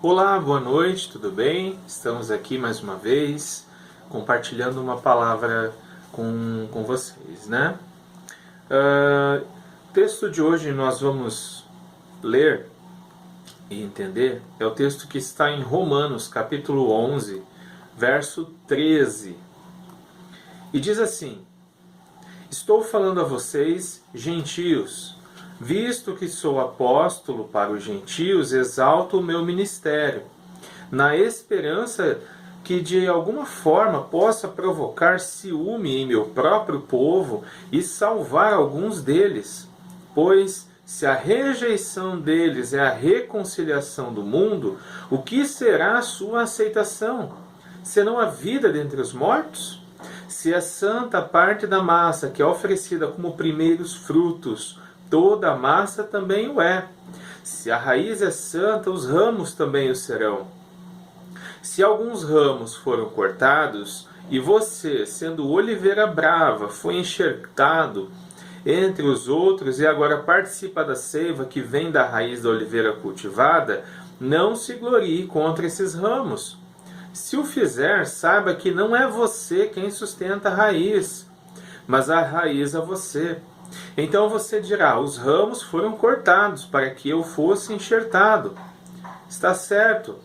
Olá, boa noite, tudo bem? Estamos aqui mais uma vez compartilhando uma palavra com vocês, né? O texto de hoje nós vamos ler e entender é o texto que está em Romanos, capítulo 11, verso 13. E diz assim: Estou falando a vocês, gentios, visto que sou apóstolo para os gentios, exalto o meu ministério, na esperança que de alguma forma possa provocar ciúme em meu próprio povo e salvar alguns deles. Pois, se a rejeição deles é a reconciliação do mundo, o que será a sua aceitação? Senão a vida dentre os mortos? Se a santa parte da massa que é oferecida como primeiros frutos, toda a massa também o é. Se a raiz é santa, os ramos também o serão. Se alguns ramos foram cortados, e você, sendo oliveira brava, foi enxertado entre os outros e agora participa da seiva que vem da raiz da oliveira cultivada, não se glorie contra esses ramos. Se o fizer, saiba que não é você quem sustenta a raiz, mas a raiz a você. Então você dirá: os ramos foram cortados para que eu fosse enxertado. Está certo.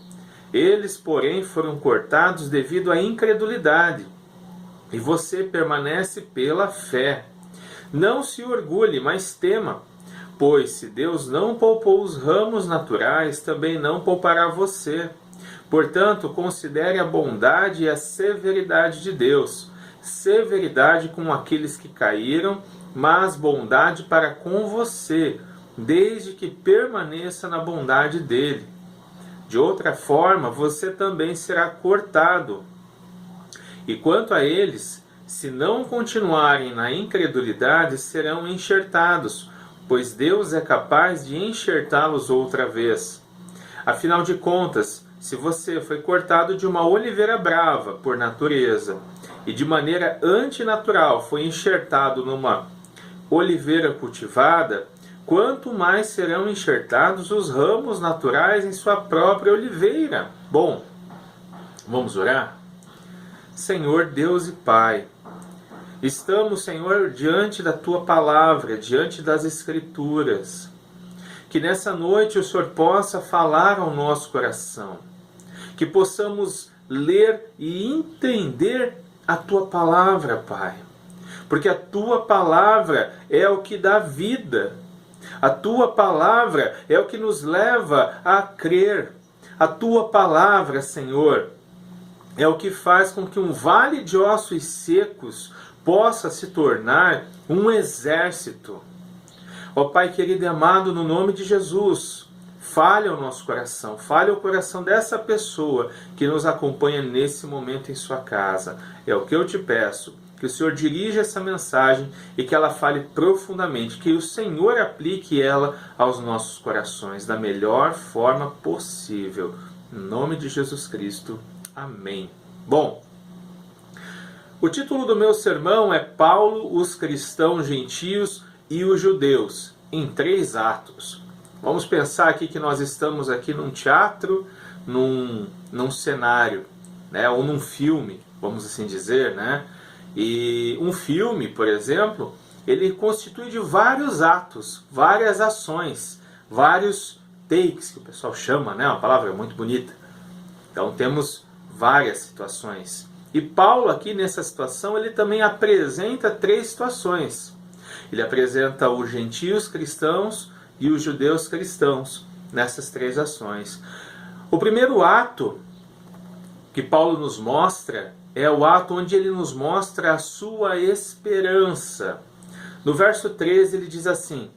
Eles, porém, foram cortados devido à incredulidade, e você permanece pela fé. Não se orgulhe, mas tema, pois se Deus não poupou os ramos naturais, também não poupará você. Portanto, considere a bondade e a severidade de Deus. Severidade com aqueles que caíram, mas bondade para com você, desde que permaneça na bondade dele. De outra forma, você também será cortado. E quanto a eles, se não continuarem na incredulidade, serão enxertados, pois Deus é capaz de enxertá-los outra vez. Afinal de contas, se você foi cortado de uma oliveira brava por natureza e de maneira antinatural foi enxertado numa oliveira cultivada, quanto mais serão enxertados os ramos naturais em sua própria oliveira. Bom, vamos orar? Senhor Deus e Pai, estamos, Senhor, diante da Tua Palavra, diante das Escrituras. Que nessa noite o Senhor possa falar ao nosso coração. Que possamos ler e entender a Tua Palavra, Pai. Porque a Tua Palavra é o que dá vida. A Tua Palavra é o que nos leva a crer. A Tua Palavra, Senhor, é o que faz com que um vale de ossos secos possa se tornar um exército. Ó Pai querido e amado, no nome de Jesus, fale ao nosso coração, fale ao coração dessa pessoa que nos acompanha nesse momento em sua casa. É o que eu te peço, que o Senhor dirija essa mensagem e que ela fale profundamente, que o Senhor aplique ela aos nossos corações da melhor forma possível. Em nome de Jesus Cristo, amém. Bom, o título do meu sermão é Paulo, os cristãos gentios e os judeus, em 3 atos. Vamos pensar aqui que nós estamos aqui num teatro, num cenário, né, ou num filme, vamos assim dizer, né? E um filme, por exemplo, ele constitui de vários atos, várias ações, vários takes, que o pessoal chama, né? Uma palavra muito bonita. Então temos várias situações. E Paulo aqui nessa situação, ele também apresenta 3 situações. Ele apresenta os gentios cristãos e os judeus cristãos nessas 3 ações. O primeiro ato que Paulo nos mostra é o ato onde ele nos mostra a sua esperança. No verso 13 ele diz assim: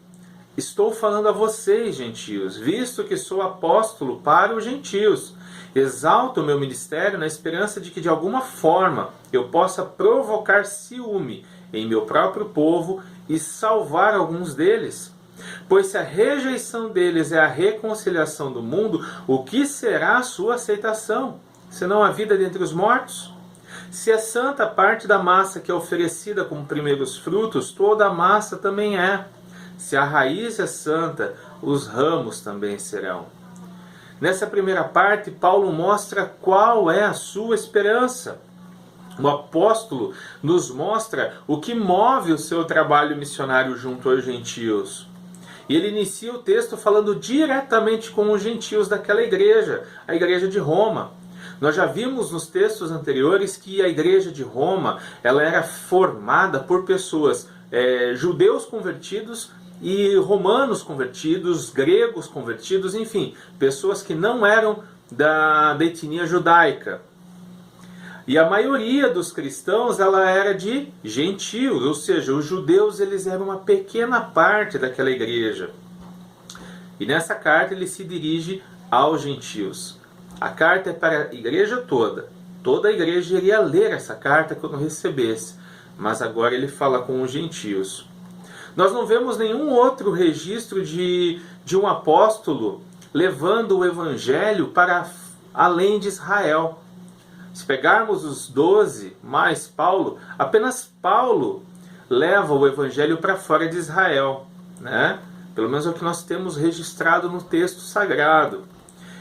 Estou falando a vocês, gentios, visto que sou apóstolo para os gentios. Exalto o meu ministério na esperança de que de alguma forma eu possa provocar ciúme em meu próprio povo e salvar alguns deles. Pois se a rejeição deles é a reconciliação do mundo, o que será a sua aceitação? Senão a vida dentre os mortos? Se a santa parte da massa que é oferecida como primeiros frutos, toda a massa também é. Se a raiz é santa, os ramos também serão. Nessa primeira parte, Paulo mostra qual é a sua esperança. O apóstolo nos mostra o que move o seu trabalho missionário junto aos gentios. E ele inicia o texto falando diretamente com os gentios daquela igreja, a igreja de Roma. Nós já vimos nos textos anteriores que a igreja de Roma ela era formada por pessoas judeus convertidos e romanos convertidos, gregos convertidos, enfim, pessoas que não eram da etnia judaica. E a maioria dos cristãos ela era de gentios, ou seja, os judeus eles eram uma pequena parte daquela igreja. E nessa carta ele se dirige aos gentios. A carta é para a igreja toda. Toda a igreja iria ler essa carta quando recebesse, mas agora ele fala com os gentios. Nós não vemos nenhum outro registro de um apóstolo levando o evangelho para além de Israel. Se pegarmos os 12 mais Paulo, apenas Paulo leva o evangelho para fora de Israel, né? Pelo menos é o que nós temos registrado no texto sagrado.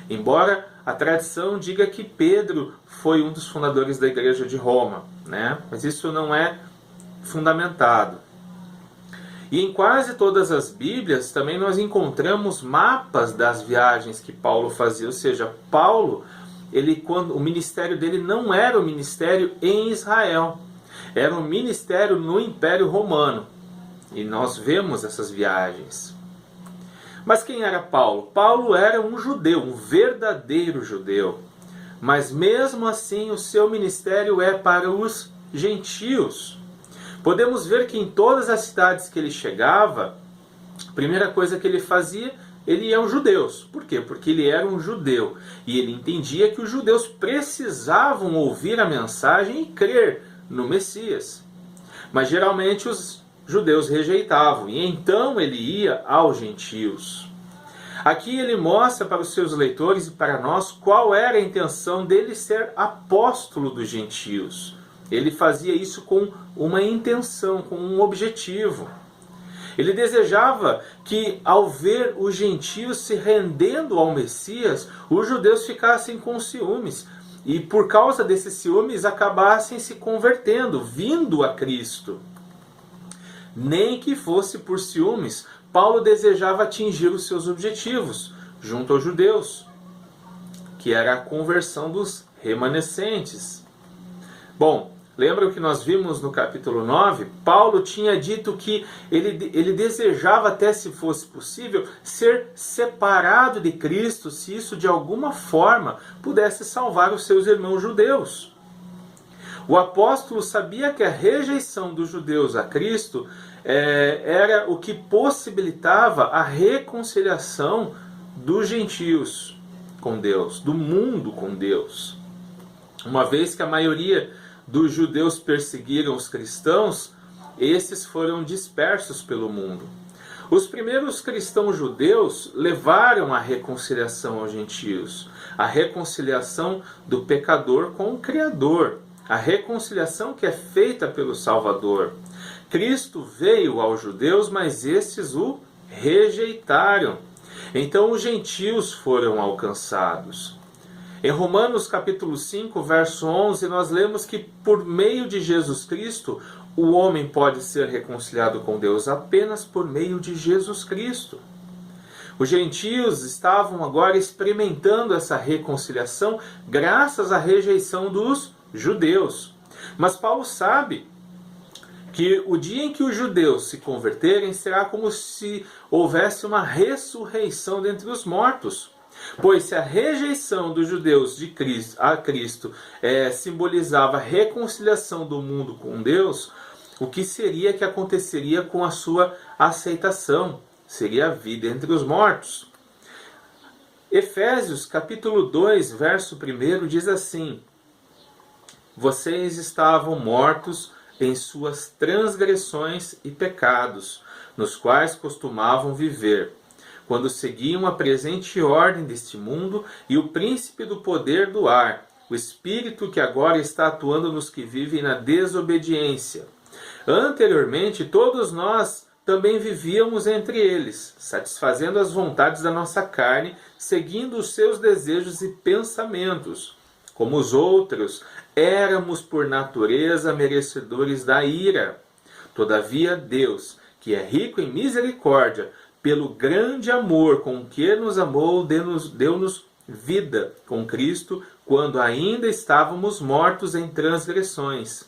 Embora a tradição diga que Pedro foi um dos fundadores da igreja de Roma, né? Mas isso não é fundamentado. E em quase todas as Bíblias também nós encontramos mapas das viagens que Paulo fazia, ou seja, Paulo o ministério dele não era o ministério em Israel, era um ministério no Império Romano. E nós vemos essas viagens. Mas quem era Paulo? Paulo era um judeu, um verdadeiro judeu. Mas mesmo assim o seu ministério é para os gentios. Podemos ver que em todas as cidades que ele chegava, a primeira coisa que ele fazia, ele ia aos judeus. Por quê? Porque ele era um judeu. E ele entendia que os judeus precisavam ouvir a mensagem e crer no Messias. Mas geralmente os judeus rejeitavam. E então ele ia aos gentios. Aqui ele mostra para os seus leitores e para nós qual era a intenção dele ser apóstolo dos gentios. Ele fazia isso com uma intenção, com um objetivo. Ele desejava que, ao ver os gentios se rendendo ao Messias, os judeus ficassem com ciúmes. E por causa desses ciúmes acabassem se convertendo, vindo a Cristo. Nem que fosse por ciúmes, Paulo desejava atingir os seus objetivos, junto aos judeus, que era a conversão dos remanescentes. Bom, lembra o que nós vimos no capítulo 9? Paulo tinha dito que ele desejava, até se fosse possível, ser separado de Cristo, se isso de alguma forma pudesse salvar os seus irmãos judeus. O apóstolo sabia que a rejeição dos judeus a Cristo era o que possibilitava a reconciliação dos gentios com Deus, do mundo com Deus. Uma vez que a maioria dos judeus perseguiram os cristãos, esses foram dispersos pelo mundo. Os primeiros cristãos judeus levaram a reconciliação aos gentios, a reconciliação do pecador com o Criador, a reconciliação que é feita pelo Salvador. Cristo veio aos judeus, mas estes o rejeitaram. Então os gentios foram alcançados. Em Romanos capítulo 5, verso 11, nós lemos que por meio de Jesus Cristo, o homem pode ser reconciliado com Deus apenas por meio de Jesus Cristo. Os gentios estavam agora experimentando essa reconciliação graças à rejeição dos judeus. Mas Paulo sabe que o dia em que os judeus se converterem será como se houvesse uma ressurreição dentre os mortos. Pois se a rejeição dos judeus de Cristo simbolizava a reconciliação do mundo com Deus, o que seria que aconteceria com a sua aceitação? Seria a vida entre os mortos. Efésios capítulo 2, verso 1 diz assim: vocês estavam mortos em suas transgressões e pecados, nos quais costumavam viver, quando seguiam a presente ordem deste mundo e o príncipe do poder do ar, o espírito que agora está atuando nos que vivem na desobediência. Anteriormente, todos nós também vivíamos entre eles, satisfazendo as vontades da nossa carne, seguindo os seus desejos e pensamentos. Como os outros, éramos por natureza merecedores da ira. Todavia Deus, que é rico em misericórdia, pelo grande amor com que nos amou, deu-nos vida com Cristo, quando ainda estávamos mortos em transgressões.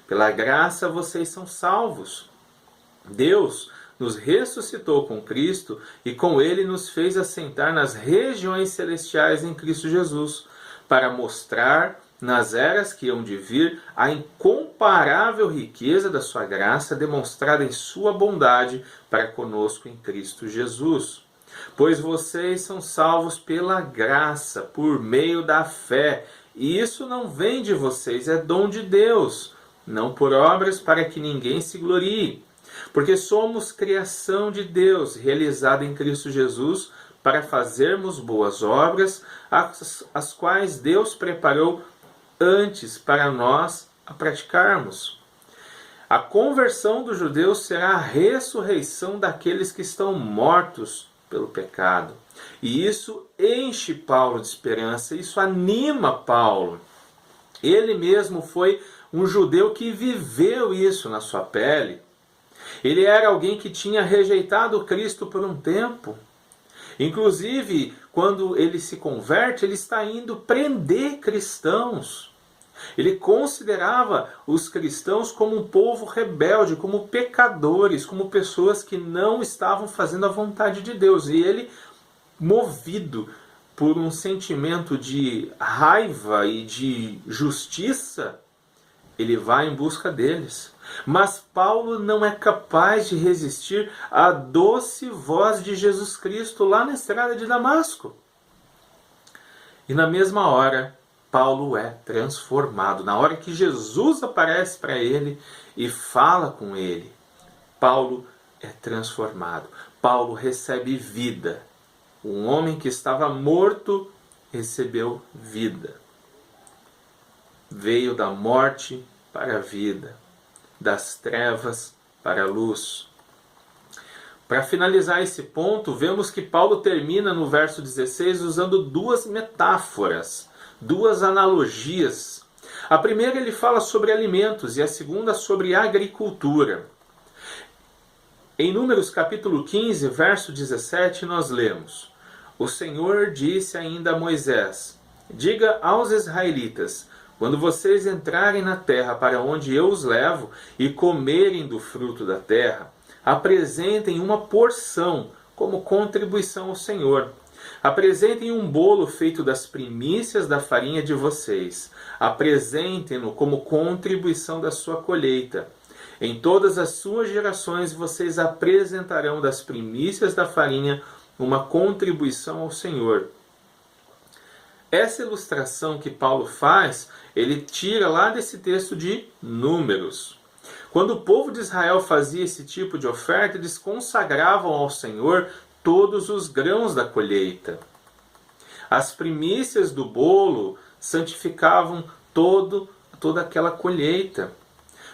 Pela graça vocês são salvos. Deus nos ressuscitou com Cristo e com Ele nos fez assentar nas regiões celestiais em Cristo Jesus, para mostrar nas eras que hão de vir a incomparável riqueza da sua graça demonstrada em sua bondade para conosco em Cristo Jesus. Pois vocês são salvos pela graça, por meio da fé, e isso não vem de vocês, é dom de Deus, não por obras para que ninguém se glorie. Porque somos criação de Deus, realizada em Cristo Jesus, para fazermos boas obras, as quais Deus preparou antes para nós a praticarmos. A conversão dos judeus será a ressurreição daqueles que estão mortos pelo pecado. E isso enche Paulo de esperança, isso anima Paulo. Ele mesmo foi um judeu que viveu isso na sua pele. Ele era alguém que tinha rejeitado Cristo por um tempo. Inclusive, quando ele se converte, ele está indo prender cristãos. Ele considerava os cristãos como um povo rebelde, como pecadores, como pessoas que não estavam fazendo a vontade de Deus. E ele, movido por um sentimento de raiva e de justiça, ele vai em busca deles. Mas Paulo não é capaz de resistir à doce voz de Jesus Cristo lá na estrada de Damasco. E na mesma hora, Paulo é transformado. Na hora que Jesus aparece para ele e fala com ele, Paulo é transformado. Paulo recebe vida. Um homem que estava morto recebeu vida. Veio da morte para a vida, das trevas para a luz. Para finalizar esse ponto, vemos que Paulo termina no verso 16 usando duas metáforas, duas analogias. A primeira ele fala sobre alimentos e a segunda sobre agricultura. Em Números capítulo 15, verso 17, nós lemos: O Senhor disse ainda a Moisés: Diga aos israelitas: Quando vocês entrarem na terra para onde eu os levo e comerem do fruto da terra, apresentem uma porção como contribuição ao Senhor. Apresentem um bolo feito das primícias da farinha de vocês. Apresentem-no como contribuição da sua colheita. Em todas as suas gerações vocês apresentarão das primícias da farinha uma contribuição ao Senhor. Essa ilustração que Paulo faz, ele tira lá desse texto de Números. Quando o povo de Israel fazia esse tipo de oferta, eles consagravam ao Senhor todos os grãos da colheita. As primícias do bolo santificavam toda aquela colheita.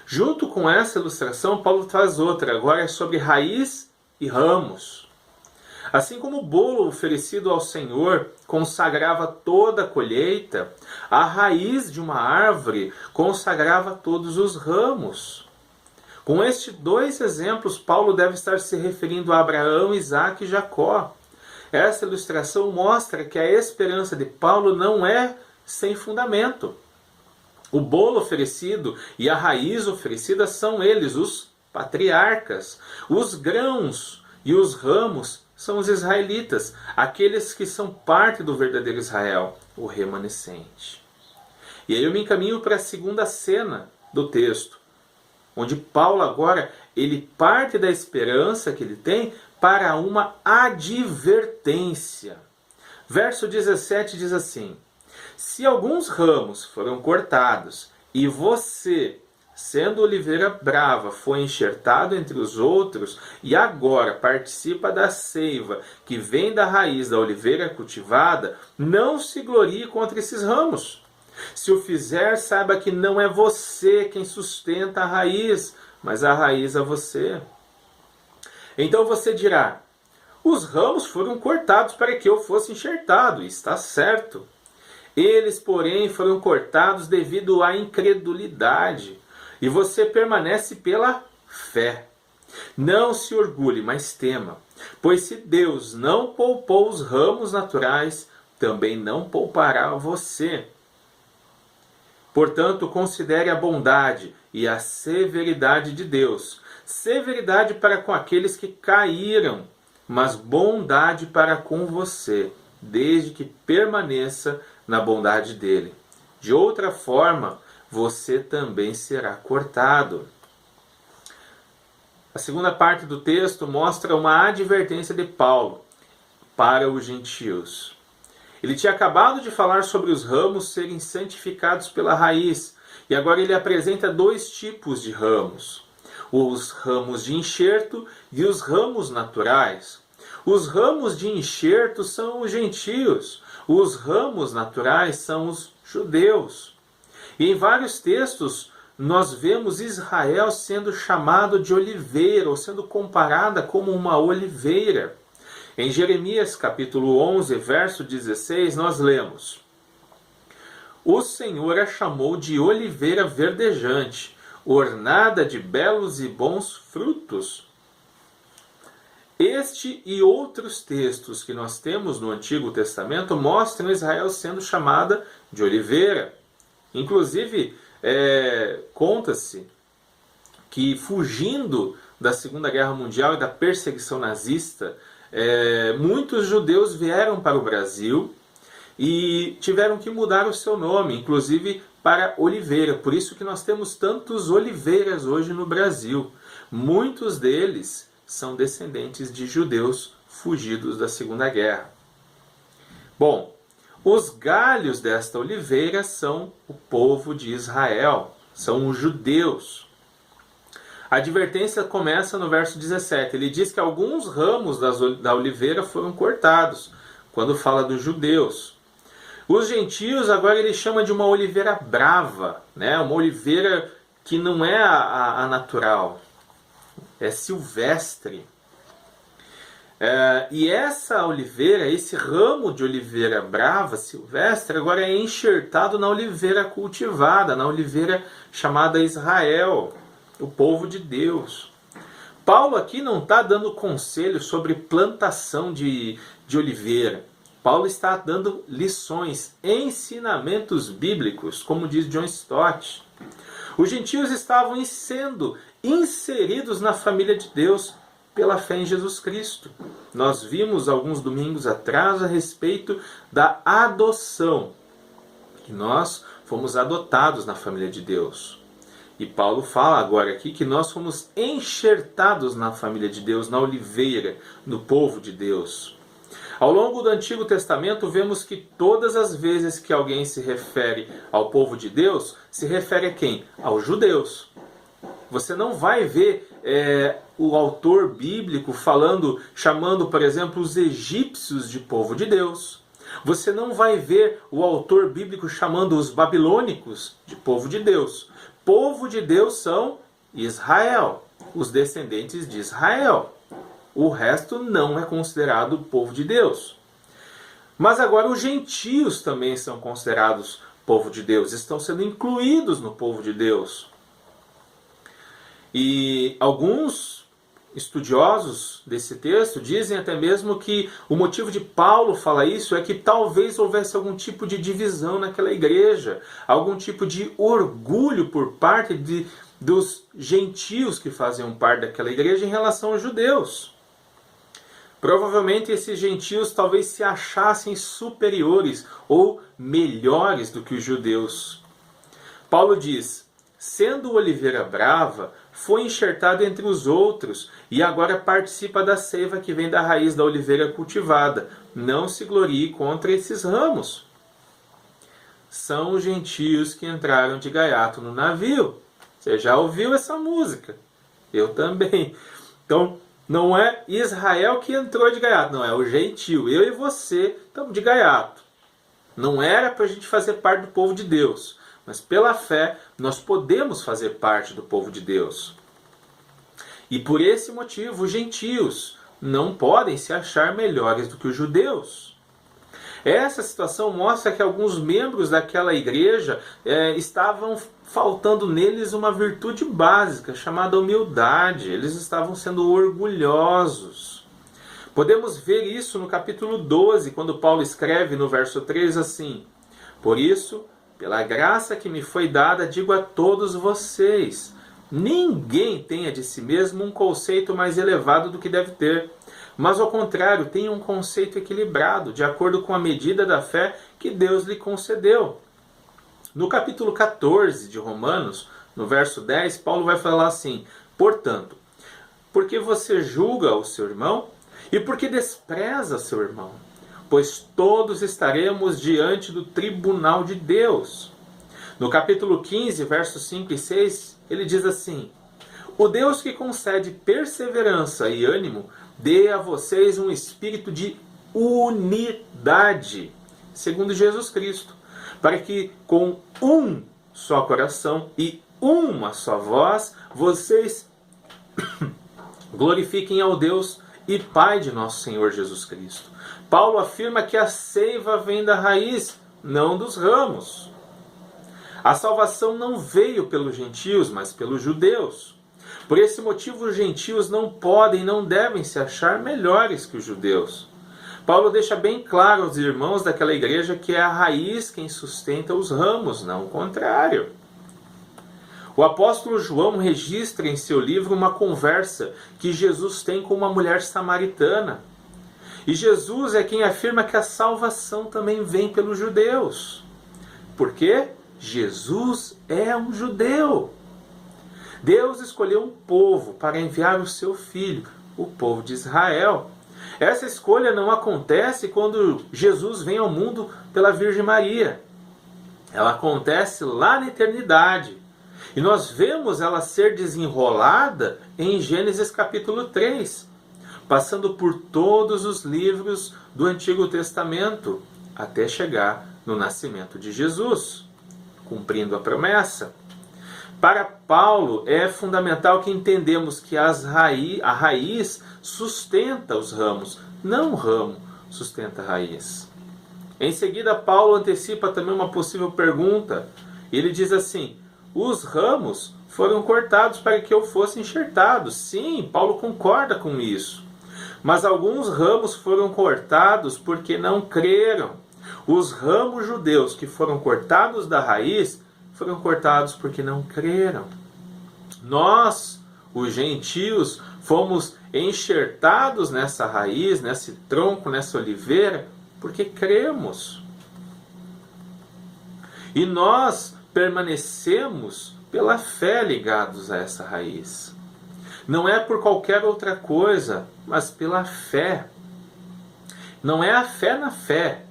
Junto com essa ilustração, Paulo traz outra, agora é sobre raiz e ramos. Assim como o bolo oferecido ao Senhor consagrava toda a colheita, a raiz de uma árvore consagrava todos os ramos. Com estes dois exemplos, Paulo deve estar se referindo a Abraão, Isaque e Jacó. Essa ilustração mostra que a esperança de Paulo não é sem fundamento. O bolo oferecido e a raiz oferecida são eles, os patriarcas. Os grãos e os ramos são os israelitas, aqueles que são parte do verdadeiro Israel, o remanescente. E aí eu me encaminho para a segunda cena do texto, onde Paulo agora ele parte da esperança que ele tem para uma advertência. Verso 17 diz assim: Se alguns ramos foram cortados e você, sendo oliveira brava, foi enxertado entre os outros e agora participa da seiva que vem da raiz da oliveira cultivada, não se glorie contra esses ramos. Se o fizer, saiba que não é você quem sustenta a raiz, mas a raiz a você. Então você dirá: Os ramos foram cortados para que eu fosse enxertado, e está certo. Eles, porém, foram cortados devido à incredulidade, e você permanece pela fé. Não se orgulhe, mas tema, pois se Deus não poupou os ramos naturais, também não poupará você. Portanto, considere a bondade e a severidade de Deus. Severidade para com aqueles que caíram, mas bondade para com você, desde que permaneça na bondade dele. De outra forma, você também será cortado. A segunda parte do texto mostra uma advertência de Paulo para os gentios. Ele tinha acabado de falar sobre os ramos serem santificados pela raiz, e agora ele apresenta dois tipos de ramos: os ramos de enxerto e os ramos naturais. Os ramos de enxerto são os gentios, os ramos naturais são os judeus. E em vários textos nós vemos Israel sendo chamado de oliveira, ou sendo comparada como uma oliveira. Em Jeremias capítulo 11, verso 16, nós lemos: O Senhor a chamou de oliveira verdejante, ornada de belos e bons frutos. Este e outros textos que nós temos no Antigo Testamento mostram Israel sendo chamada de oliveira. Inclusive, conta-se que, fugindo da Segunda Guerra Mundial e da perseguição nazista, muitos judeus vieram para o Brasil e tiveram que mudar o seu nome, inclusive para Oliveira. Por isso que nós temos tantos oliveiras hoje no Brasil. Muitos deles são descendentes de judeus fugidos da Segunda Guerra. Bom, os galhos desta oliveira são o povo de Israel, são os judeus. A advertência começa no verso 17. Ele diz que alguns ramos da oliveira foram cortados, quando fala dos judeus. Os gentios, agora ele chama de uma oliveira brava, né? Uma oliveira que não é a natural, é silvestre. E essa oliveira, esse ramo de oliveira brava, silvestre, agora é enxertado na oliveira cultivada, na oliveira chamada Israel, o povo de Deus. Paulo aqui não está dando conselho sobre plantação de oliveira. Paulo está dando lições, ensinamentos bíblicos, como diz John Stott. Os gentios estavam sendo inseridos na família de Deus pela fé em Jesus Cristo. Nós vimos alguns domingos atrás a respeito da adoção, que nós fomos adotados na família de Deus. E Paulo fala agora aqui que nós fomos enxertados na família de Deus, na oliveira, no povo de Deus. Ao longo do Antigo Testamento, vemos que todas as vezes que alguém se refere ao povo de Deus, se refere a quem? Aos judeus. Você não vai ver o autor bíblico chamando, por exemplo, os egípcios de povo de Deus. Você não vai ver o autor bíblico chamando os babilônicos de povo de Deus. Povo de Deus são Israel, os descendentes de Israel. O resto não é considerado povo de Deus. Mas agora os gentios também são considerados povo de Deus, estão sendo incluídos no povo de Deus. E alguns estudiosos desse texto dizem até mesmo que o motivo de Paulo falar isso é que talvez houvesse algum tipo de divisão naquela igreja, algum tipo de orgulho por parte dos gentios que faziam parte daquela igreja em relação aos judeus. Provavelmente esses gentios talvez se achassem superiores ou melhores do que os judeus. Paulo diz: sendo oliveira brava, foi enxertado entre os outros e agora participa da seiva que vem da raiz da oliveira cultivada. Não se glorie contra esses ramos. São os gentios que entraram de gaiato no navio. Você já ouviu essa música? Eu também. Então, não é Israel que entrou de gaiato, não, é o gentio. Eu e você estamos de gaiato. Não era para a gente fazer parte do povo de Deus, mas pela fé nós podemos fazer parte do povo de Deus. E por esse motivo os gentios não podem se achar melhores do que os judeus. Essa situação mostra que alguns membros daquela igreja estavam faltando neles uma virtude básica, chamada humildade. Eles estavam sendo orgulhosos. Podemos ver isso no capítulo 12, quando Paulo escreve no verso 3 assim: Por isso, pela graça que me foi dada, digo a todos vocês, ninguém tenha de si mesmo um conceito mais elevado do que deve ter, mas ao contrário, tenha um conceito equilibrado, de acordo com a medida da fé que Deus lhe concedeu. No capítulo 14 de Romanos, no verso 10, Paulo vai falar assim: Portanto, porque você julga o seu irmão e porque despreza seu irmão? Pois todos estaremos diante do tribunal de Deus. No capítulo 15, versos 5 e 6, ele diz assim: O Deus que concede perseverança e ânimo, dê a vocês um espírito de unidade, segundo Jesus Cristo, para que com um só coração e uma só voz, vocês glorifiquem ao Deus e Pai de nosso Senhor Jesus Cristo. Paulo afirma que a seiva vem da raiz, não dos ramos. A salvação não veio pelos gentios, mas pelos judeus. Por esse motivo, os gentios não podem, não devem se achar melhores que os judeus. Paulo deixa bem claro aos irmãos daquela igreja que é a raiz quem sustenta os ramos, não o contrário. O apóstolo João registra em seu livro uma conversa que Jesus tem com uma mulher samaritana. E Jesus é quem afirma que a salvação também vem pelos judeus. Por quê? Jesus é um judeu. Deus escolheu um povo para enviar o seu filho, o povo de Israel. Essa escolha não acontece quando Jesus vem ao mundo pela Virgem Maria. Ela acontece lá na eternidade. E nós vemos ela ser desenrolada em Gênesis capítulo 3, passando por todos os livros do Antigo Testamento, até chegar no nascimento de Jesus, cumprindo a promessa. Para Paulo, é fundamental que entendamos que a raiz sustenta os ramos, não o ramo sustenta a raiz. Em seguida, Paulo antecipa também uma possível pergunta. Ele diz assim: os ramos foram cortados para que eu fosse enxertado. Sim, Paulo concorda com isso. Mas alguns ramos foram cortados porque não creram. Os ramos judeus que foram cortados da raiz foram cortados porque não creram. Nós, os gentios, fomos enxertados nessa raiz, nesse tronco, nessa oliveira, porque cremos. E nós permanecemos pela fé ligados a essa raiz. Não é por qualquer outra coisa, mas pela fé. Não é a fé na fé.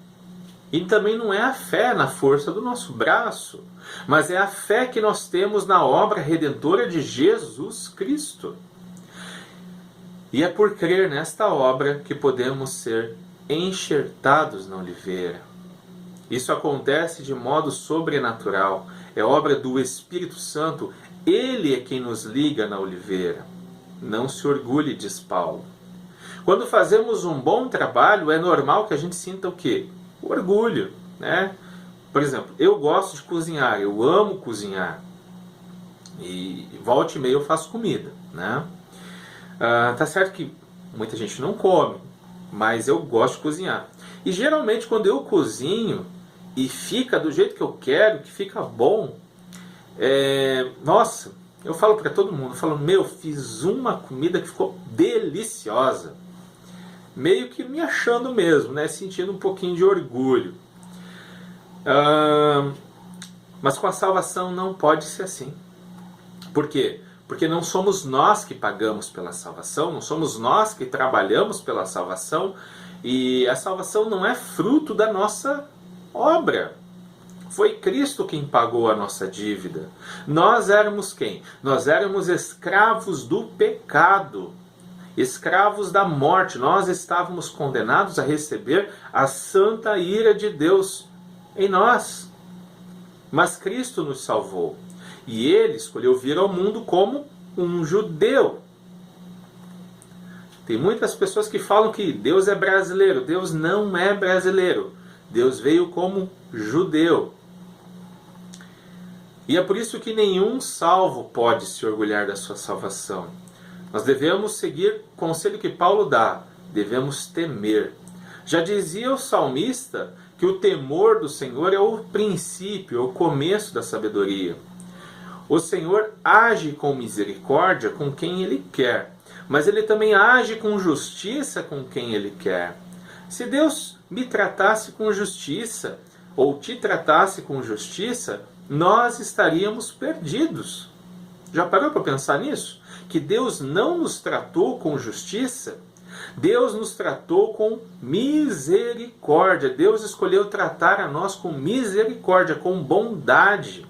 E também não é a fé na força do nosso braço, mas é a fé que nós temos na obra redentora de Jesus Cristo. E é por crer nesta obra que podemos ser enxertados na oliveira. Isso acontece de modo sobrenatural. É obra do Espírito Santo. Ele é quem nos liga na oliveira. Não se orgulhe, diz Paulo. Quando fazemos um bom trabalho, é normal que a gente sinta o quê? O orgulho, né? Por exemplo, eu gosto de cozinhar, eu amo cozinhar. E volta e meia eu faço comida, né? Tá certo que muita gente não come, mas eu gosto de cozinhar. E geralmente quando eu cozinho e fica do jeito que eu quero, que fica bom, nossa, eu falo para todo mundo, eu falo, fiz uma comida que ficou deliciosa. Meio que me achando mesmo, né? Sentindo um pouquinho de orgulho. Mas com a salvação não pode ser assim. Por quê? Porque não somos nós que pagamos pela salvação, não somos nós que trabalhamos pela salvação, e a salvação não é fruto da nossa obra. Foi Cristo quem pagou a nossa dívida. Nós éramos quem? Nós éramos escravos do pecado, escravos da morte. Nós estávamos condenados a receber a santa ira de Deus em nós. Mas Cristo nos salvou. E Ele escolheu vir ao mundo como um judeu. Tem muitas pessoas que falam que Deus é brasileiro. Deus não é brasileiro. Deus veio como judeu. E é por isso que nenhum salvo pode se orgulhar da sua salvação. Nós devemos seguir o conselho que Paulo dá. Devemos temer. Já dizia o salmista que o temor do Senhor é o princípio, o começo da sabedoria. O Senhor age com misericórdia com quem Ele quer, mas Ele também age com justiça com quem Ele quer. Se Deus me tratasse com justiça, ou te tratasse com justiça, nós estaríamos perdidos. Já parou para pensar nisso? Que Deus não nos tratou com justiça? Deus nos tratou com misericórdia. Deus escolheu tratar a nós com misericórdia, com bondade.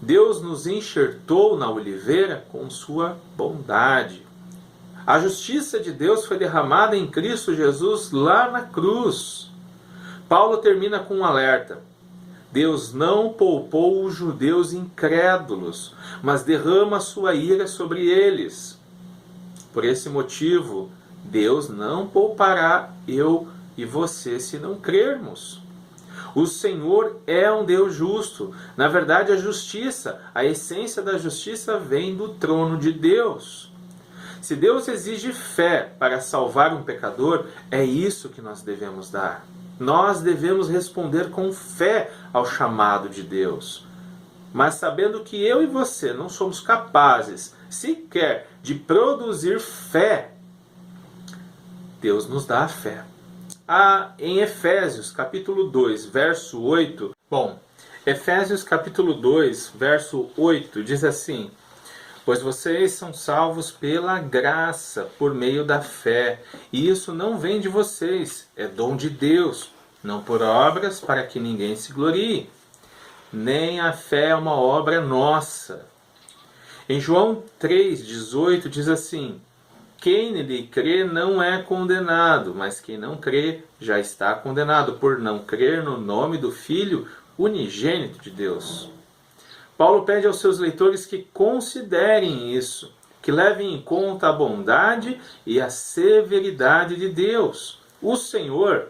Deus nos enxertou na oliveira com sua bondade. A justiça de Deus foi derramada em Cristo Jesus lá na cruz. Paulo termina com um alerta. Deus não poupou os judeus incrédulos, mas derrama sua ira sobre eles. Por esse motivo, Deus não poupará eu e você se não crermos. O Senhor é um Deus justo. Na verdade, a justiça, a essência da justiça vem do trono de Deus. Se Deus exige fé para salvar um pecador, é isso que nós devemos dar. Nós devemos responder com fé ao chamado de Deus. Mas sabendo que eu e você não somos capazes sequer de produzir fé, Deus nos dá a fé. Em Efésios capítulo 2, verso 8, Efésios capítulo 2, verso 8 diz assim: pois vocês são salvos pela graça, por meio da fé, e isso não vem de vocês, é dom de Deus, não por obras para que ninguém se glorie. Nem a fé é uma obra nossa. Em João 3,18 diz assim: quem nele crê não é condenado, mas quem não crê já está condenado, por não crer no nome do Filho unigênito de Deus. Paulo pede aos seus leitores que considerem isso, que levem em conta a bondade e a severidade de Deus. O Senhor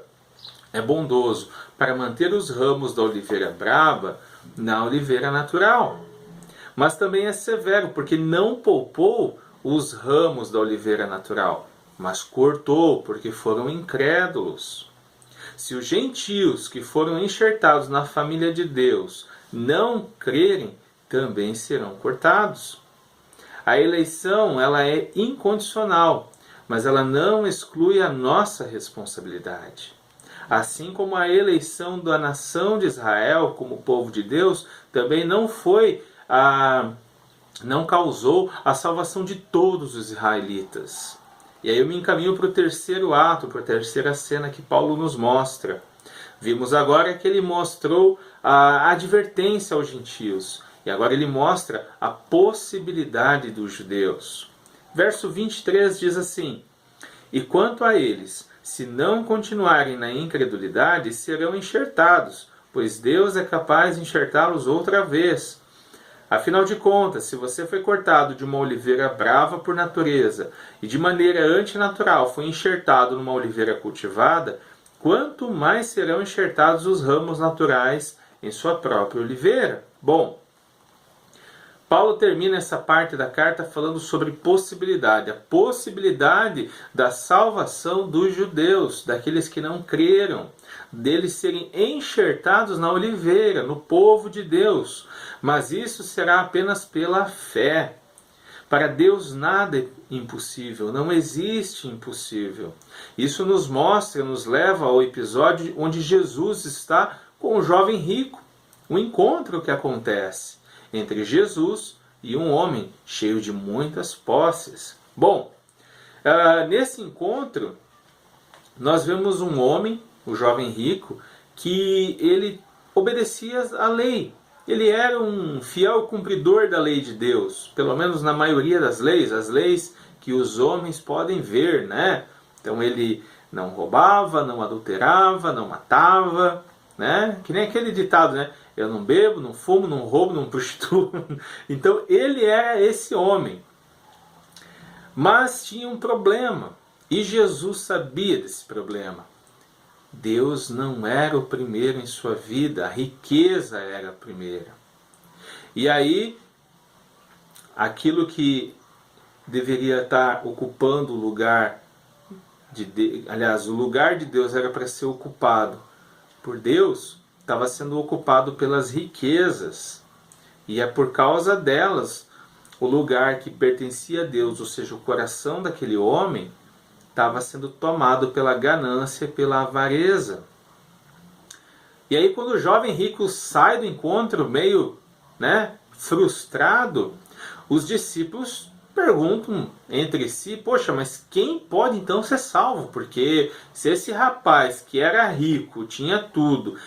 é bondoso para manter os ramos da oliveira brava na oliveira natural, mas também é severo porque não poupou os ramos da oliveira natural, mas cortou porque foram incrédulos. Se os gentios que foram enxertados na família de Deus não crerem, também serão cortados. A eleição, ela é incondicional, mas ela não exclui a nossa responsabilidade. Assim como a eleição da nação de Israel como povo de Deus também não causou a salvação de todos os israelitas. E aí eu me encaminho para o terceiro ato, para a terceira cena que Paulo nos mostra. Vimos agora que ele mostrou a advertência aos gentios. E agora ele mostra a possibilidade dos judeus. Verso 23 diz assim: e quanto a eles, se não continuarem na incredulidade, serão enxertados, pois Deus é capaz de enxertá-los outra vez. Afinal de contas, se você foi cortado de uma oliveira brava por natureza e de maneira antinatural foi enxertado numa oliveira cultivada, quanto mais serão enxertados os ramos naturais em sua própria oliveira? Bom, Paulo termina essa parte da carta falando sobre possibilidade, a possibilidade da salvação dos judeus, daqueles que não creram, deles serem enxertados na oliveira, no povo de Deus. Mas isso será apenas pela fé. Para Deus nada é impossível, não existe impossível. Isso nos mostra, nos leva ao episódio onde Jesus está com o jovem rico. O encontro que acontece entre Jesus e um homem cheio de muitas posses. Bom, nesse encontro, nós vemos um homem, o jovem rico, que ele obedecia à lei. Ele era um fiel cumpridor da lei de Deus, pelo menos na maioria das leis, as leis que os homens podem ver, né? Então ele não roubava, não adulterava, não matava, né? Que nem aquele ditado, né? Eu não bebo, não fumo, não roubo, não prostituo. Então ele era esse homem. Mas tinha um problema, e Jesus sabia desse problema. Deus não era o primeiro em sua vida, a riqueza era a primeira. E aí, aquilo que deveria estar ocupando o lugar aliás, o lugar de Deus era para ser ocupado por Deus, estava sendo ocupado pelas riquezas. E é por causa delas, o lugar que pertencia a Deus, ou seja, o coração daquele homem, estava sendo tomado pela ganância, pela avareza. E aí quando o jovem rico sai do encontro meio frustrado, os discípulos perguntam entre si, poxa, mas quem pode então ser salvo? Porque se esse rapaz que era rico, tinha tudo,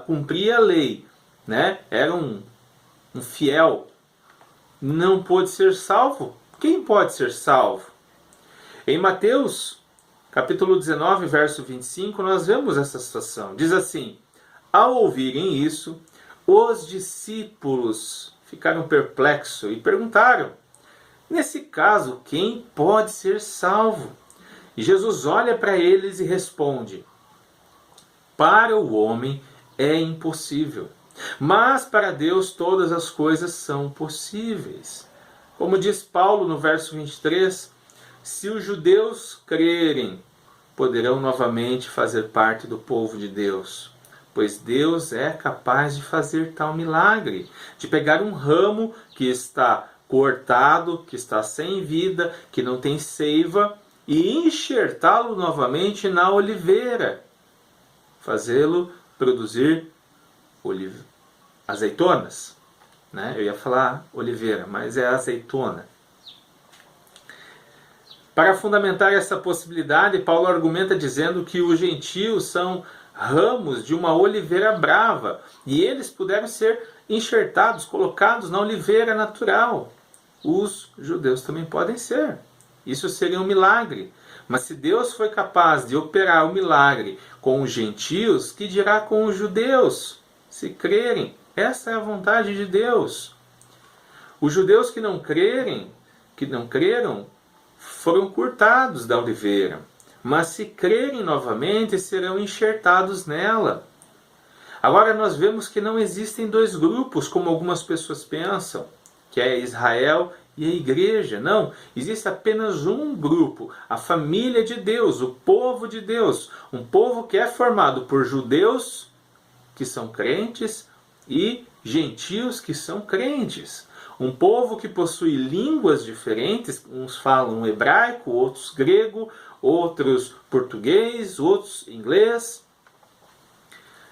cumpria a lei, era um fiel, não pôde ser salvo, quem pode ser salvo? Em Mateus, capítulo 19, verso 25, nós vemos essa situação. Diz assim: ao ouvirem isso, os discípulos ficaram perplexos e perguntaram: nesse caso, quem pode ser salvo? E Jesus olha para eles e responde: para o homem é impossível, mas para Deus todas as coisas são possíveis. Como diz Paulo no verso 23, se os judeus crerem, poderão novamente fazer parte do povo de Deus, pois Deus é capaz de fazer tal milagre, de pegar um ramo que está cortado, que está sem vida, que não tem seiva, e enxertá-lo novamente na oliveira, fazê-lo produzir azeitonas. Eu ia falar oliveira, mas é azeitona. Para fundamentar essa possibilidade, Paulo argumenta dizendo que os gentios são ramos de uma oliveira brava, e eles puderam ser enxertados, colocados na oliveira natural. Os judeus também podem ser. Isso seria um milagre. Mas se Deus foi capaz de operar o milagre com os gentios, que dirá com os judeus, se crerem? Essa é a vontade de Deus. Os judeus que não creram, foram cortados da oliveira, mas se crerem novamente, serão enxertados nela. Agora nós vemos que não existem dois grupos, como algumas pessoas pensam, que é Israel e a igreja. Não, existe apenas um grupo, a família de Deus, o povo de Deus, um povo que é formado por judeus, que são crentes, e gentios, que são crentes. Um povo que possui línguas diferentes, uns falam hebraico, outros grego, outros português, outros inglês,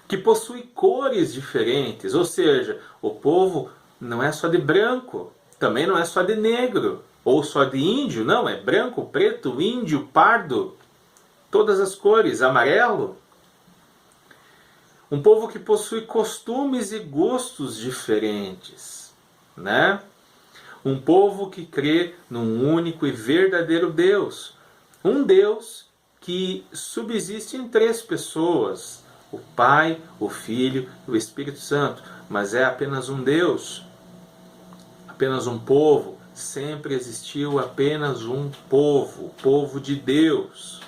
que possui cores diferentes, ou seja, o povo não é só de branco, também não é só de negro, ou só de índio, não, é branco, preto, índio, pardo, todas as cores, amarelo. Um povo que possui costumes e gostos diferentes. Um povo que crê num único e verdadeiro Deus. Um Deus que subsiste em três pessoas: o Pai, o Filho e o Espírito Santo. Mas é apenas um Deus, apenas um povo. Sempre existiu apenas um povo, o povo de Deus.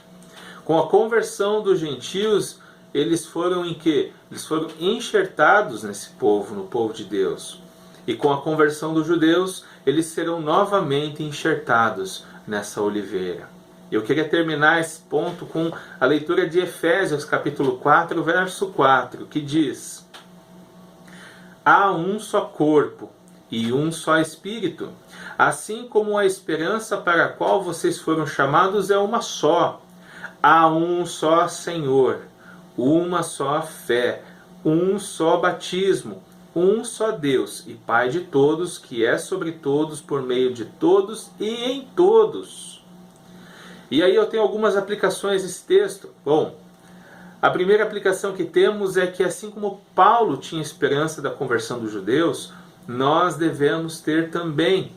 Com a conversão dos gentios, eles foram em quê? Eles foram enxertados nesse povo, no povo de Deus. E com a conversão dos judeus, eles serão novamente enxertados nessa oliveira. Eu queria terminar esse ponto com a leitura de Efésios, capítulo 4, verso 4, que diz: há um só corpo e um só Espírito, assim como a esperança para a qual vocês foram chamados é uma só. Há um só Senhor, uma só fé, um só batismo, um só Deus e Pai de todos, que é sobre todos, por meio de todos e em todos. E aí eu tenho algumas aplicações desse texto. Bom, a primeira aplicação que temos é que assim como Paulo tinha esperança da conversão dos judeus, nós devemos ter também.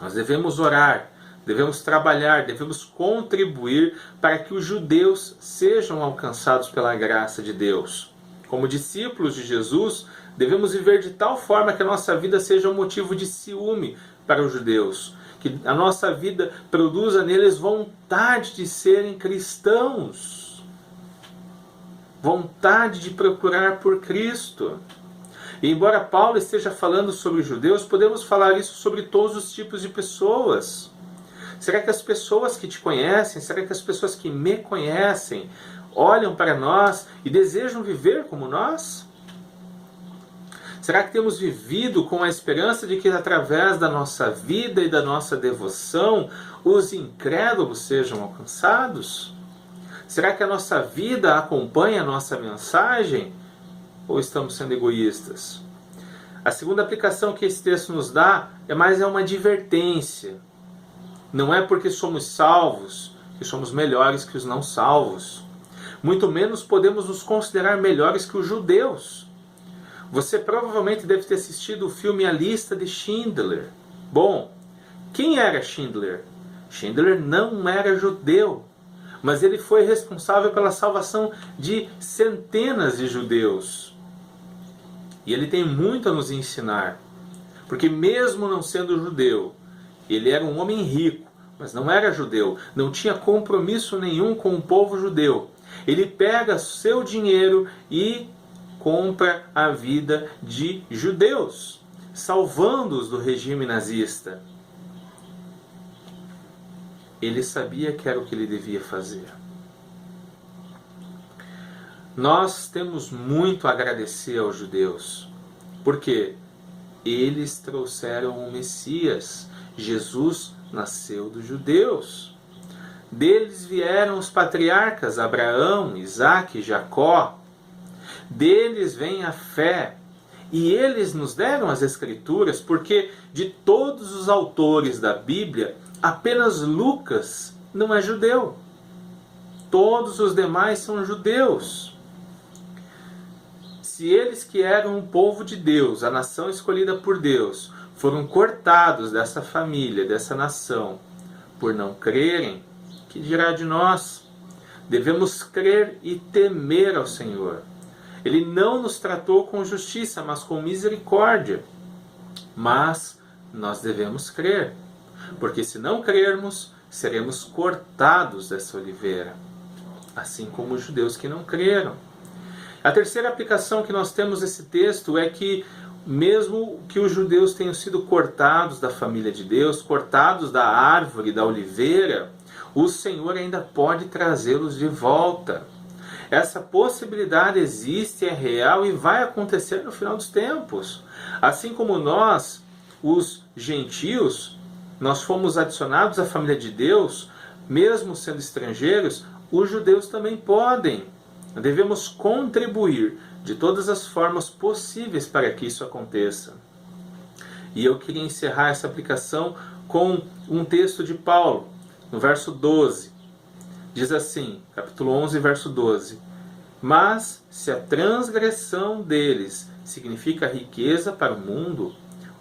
Nós devemos orar, devemos trabalhar, devemos contribuir para que os judeus sejam alcançados pela graça de Deus. Como discípulos de Jesus, devemos viver de tal forma que a nossa vida seja um motivo de ciúme para os judeus, que a nossa vida produza neles vontade de serem cristãos, vontade de procurar por Cristo. E embora Paulo esteja falando sobre os judeus, podemos falar isso sobre todos os tipos de pessoas. Será que as pessoas que te conhecem, será que as pessoas que me conhecem, olham para nós e desejam viver como nós? Será que temos vivido com a esperança de que através da nossa vida e da nossa devoção, os incrédulos sejam alcançados? Será que a nossa vida acompanha a nossa mensagem? Ou estamos sendo egoístas? A segunda aplicação que esse texto nos dá é uma advertência. Não é porque somos salvos que somos melhores que os não salvos. Muito menos podemos nos considerar melhores que os judeus. Você provavelmente deve ter assistido o filme A Lista de Schindler. Bom, quem era Schindler? Schindler não era judeu, mas ele foi responsável pela salvação de centenas de judeus. E ele tem muito a nos ensinar, porque mesmo não sendo judeu, ele era um homem rico, mas não era judeu, não tinha compromisso nenhum com o povo judeu. Ele pega seu dinheiro e compra a vida de judeus, salvando-os do regime nazista. Ele sabia que era o que ele devia fazer. Nós temos muito a agradecer aos judeus, porque eles trouxeram o Messias. Jesus nasceu dos judeus. Deles vieram os patriarcas Abraão, Isaque e Jacó. Deles vem a fé. E eles nos deram as Escrituras, porque de todos os autores da Bíblia, apenas Lucas não é judeu. Todos os demais são judeus. Se eles que eram o povo de Deus, a nação escolhida por Deus, foram cortados dessa família, dessa nação, por não crerem, que dirá de nós? Devemos crer e temer ao Senhor. Ele não nos tratou com justiça, mas com misericórdia. Mas nós devemos crer, porque se não crermos, seremos cortados dessa oliveira, assim como os judeus que não creram. A terceira aplicação que nós temos nesse texto é que, mesmo que os judeus tenham sido cortados da família de Deus, cortados da árvore, da oliveira, o Senhor ainda pode trazê-los de volta. Essa possibilidade existe, é real e vai acontecer no final dos tempos. Assim como nós, os gentios, nós fomos adicionados à família de Deus, mesmo sendo estrangeiros, os judeus também podem. Devemos contribuir de todas as formas possíveis para que isso aconteça. E eu queria encerrar essa aplicação com um texto de Paulo, no verso 12. Diz assim, capítulo 11, verso 12. Mas se a transgressão deles significa riqueza para o mundo,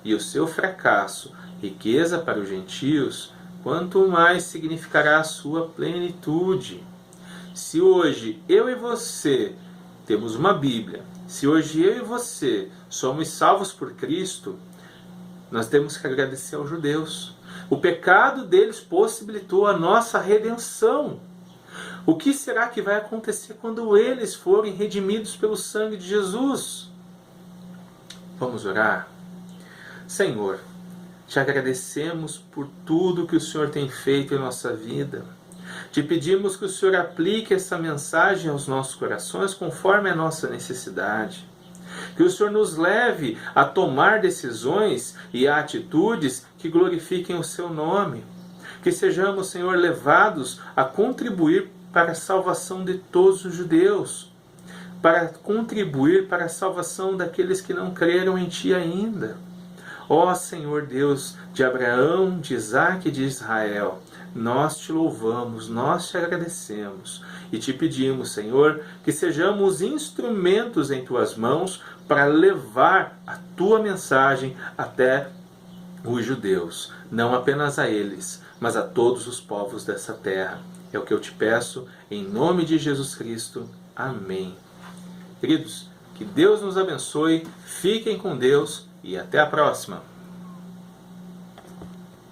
e o seu fracasso riqueza para os gentios, quanto mais significará a sua plenitude. Se hoje eu e você temos uma Bíblia, se hoje eu e você somos salvos por Cristo, nós temos que agradecer aos judeus. O pecado deles possibilitou a nossa redenção. O que será que vai acontecer quando eles forem redimidos pelo sangue de Jesus? Vamos orar? Senhor, te agradecemos por tudo que o Senhor tem feito em nossa vida. Te pedimos que o Senhor aplique essa mensagem aos nossos corações conforme a nossa necessidade. Que o Senhor nos leve a tomar decisões e atitudes que glorifiquem o seu nome. Que sejamos, Senhor, levados a contribuir para a salvação de todos os judeus, para contribuir para a salvação daqueles que não creram em Ti ainda. Ó Senhor Deus de Abraão, de Isaque e de Israel, nós te louvamos, nós te agradecemos e te pedimos, Senhor, que sejamos instrumentos em Tuas mãos para levar a Tua mensagem até os judeus, não apenas a eles, mas a todos os povos dessa terra. É o que eu te peço, em nome de Jesus Cristo. Amém. Queridos, que Deus nos abençoe, fiquem com Deus e até a próxima.